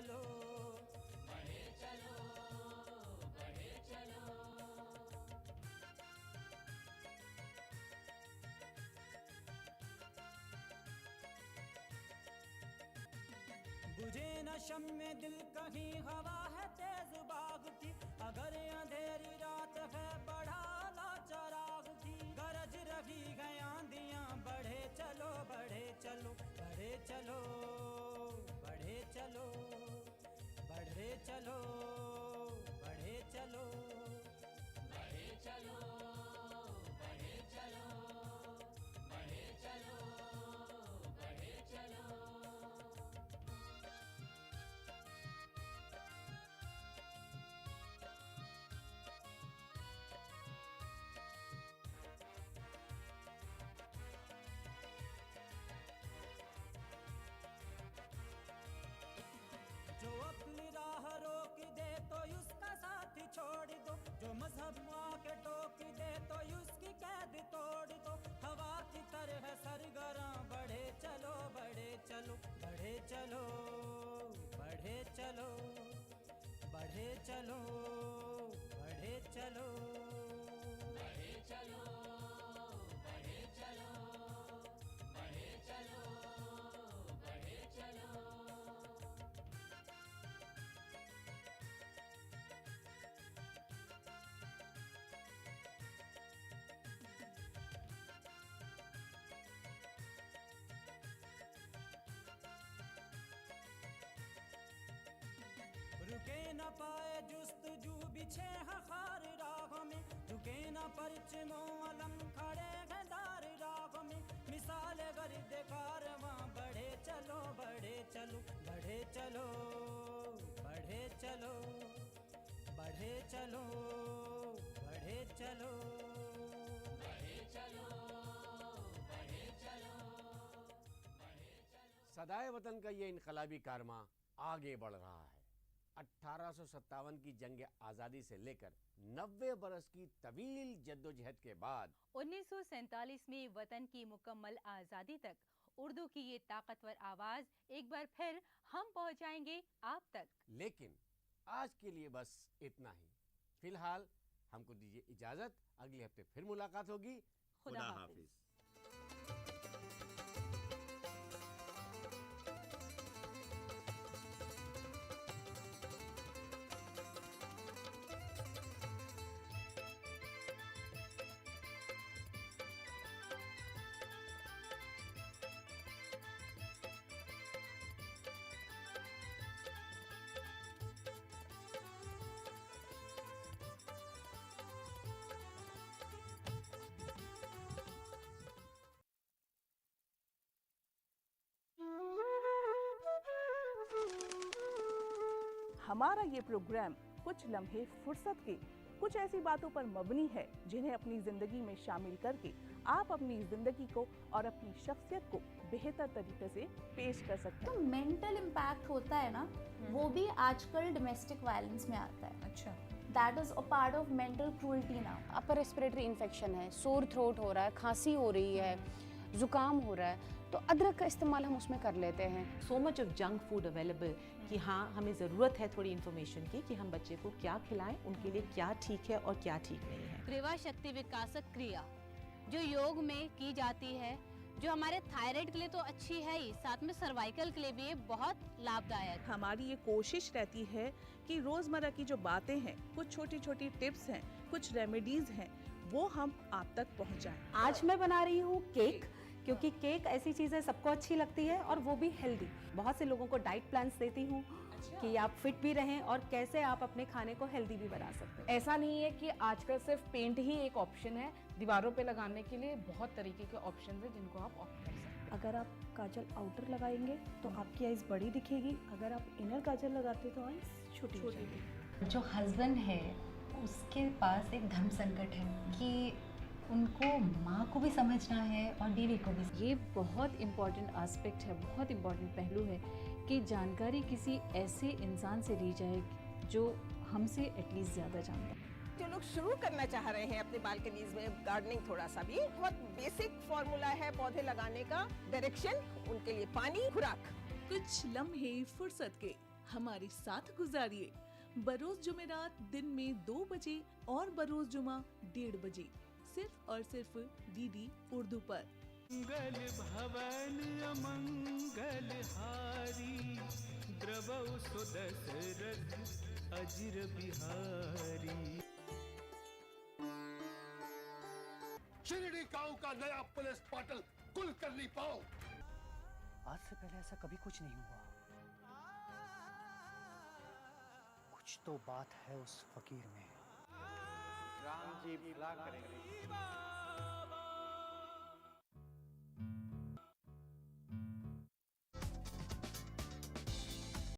चलो, बढ़े चलो, बढ़े चलो। बुझे न शम्मे दिल कहीं हवा है तेज बाग की, अगर अंधेरी रात है बढ़ा ला चराग की, गरज रही है आंधियां बढ़े चलो, बढ़े चलो, बढ़े चलो, बढ़े चलो, बढ़े चलो, बढ़े चलो, बढ़े चलो, बढ़े चलो, बढ़े चलो, बढ़े चलो। जो अपनी राह रोक दे तो उसका साथ छोड़ दो, जो मजहब के टोक दे तो उसकी कैद तोड़ दो, हवा की तरह सरगरा बढ़े चलो, बढ़े चलो, बढ़े चलो, बढ़े चलो, बढ़े चलो, बढ़े चलो, बढ़े चलो, बढ़े चलो, बढ़े चलो, बढ़े चलो। रुके न पाए जुस्तजू बिछे हैं खार राह में, रुके न परचमो अलम खड़े हैं दार राह में, मिसाल गर्द कारवां बढ़े चलो, बढ़े चलो, बढ़े चलो, बढ़े चलो, बढ़े चलो, बढ़े चलो, बढ़े चलो, बढ़े चलो, बढ़े चलो। सदाए वतन का ये इनकलाबी कारवां आगे बढ़ रहा है। 1857 की जंग आज़ादी से लेकर 90 बरस की तवील जद्दोजहद के बाद 1947 में वतन की मुकम्मल आज़ादी तक उर्दू की ये ताकतवर आवाज़ एक बार फिर हम पहुंचाएंगे आप तक। लेकिन आज के लिए बस इतना ही। फिलहाल हमको दीजिए इजाज़त, अगले हफ्ते फिर मुलाकात होगी। खुदा हाफिज। हमारा ये प्रोग्राम कुछ लम्हे फुर्सत के कुछ ऐसी बातों पर मबनी है जिन्हें अपनी जिंदगी में शामिल करके आप अपनी जिंदगी को और अपनी शख्सियत को बेहतर तरीके से पेश कर सकते हैं। तो मेंटल इम्पैक्ट होता है ना, वो भी आजकल डोमेस्टिक वायलेंस में आता है। अच्छा, that is a part of mental cruelty now. Upper respiratory infection है, सोर थ्रोट हो रहा है, खांसी हो रही है, जुकाम हो रहा है, तो अदरक का इस्तेमाल हम उसमें कर लेते हैं। So much of junk food available कि हाँ, हमें ज़रूरत है थोड़ी इन्फॉर्मेशन की कि हम बच्चे को क्या खिलाएं, उनके लिए क्या ठीक है और क्या ठीक नहीं है। क्रिया शक्ति विकासक क्रिया जो योग में की जाती है, जो हमारे थायराइड के लिए तो अच्छी है ही, साथ में सर्वाइकल के लिए भी ये बहुत लाभदायक। हमारी ये कोशिश रहती है कि रोजमर्रा की जो बातें हैं, कुछ छोटी छोटी टिप्स हैं, कुछ रेमेडीज हैं, वो हम आप तक पहुंचाएं। आज मैं बना रही हूँ केक, क्योंकि केक ऐसी चीज़ है सबको अच्छी लगती है और वो भी हेल्दी। बहुत से लोगों को डाइट प्लान्स देती हूँ कि आप फिट भी रहें और कैसे आप अपने खाने को हेल्दी भी बना सकते हैं। ऐसा नहीं है कि आजकल सिर्फ पेंट ही एक ऑप्शन है, दीवारों पे लगाने के लिए बहुत तरीके के ऑप्शन है जिनको आप ऑप्ट कर सकते हैं। अगर आप काजल आउटर लगाएंगे तो आपकी आईज बड़ी दिखेगी, अगर आप इनर काजल लगाते तो आईज छोटी हो जाएगी। जो हस्बैंड है उसके पास एक धर्म संकट है कि उनको माँ को भी समझना है और बीवी को भी। ये बहुत इम्पॉर्टेंट एस्पेक्ट है, बहुत इम्पॉर्टेंट पहलू है कि जानकारी किसी ऐसे इंसान से ली जाए जो हमसे एटलीस्ट ज़्यादा जानता है। जो लोग शुरू करना चाह रहे हैं अपने बालकनीज में गार्डनिंग, थोड़ा सा भी बहुत बेसिक फॉर्मूला है पौधे लगाने का। डायरेक्शन, उनके लिए पानी, खुराक। कुछ लम्हे फुर्सत के हमारे साथ गुजारिए। बरोज जुमेरात दिन में 2 बजे और बरोज जुमा 1:30 बजे, सिर्फ और सिर्फ डीडी उर्दू पर। मंगल भवन अमंगल हारी, द्रवौ सुदशरथ अजिर बिहारी। शिरडी गांव का नया पुलिस पाटिल कुलकर्णी पाओ। आज से पहले ऐसा कभी कुछ नहीं हुआ। कुछ तो बात है उस फकीर में। राम जी भला करेंगे।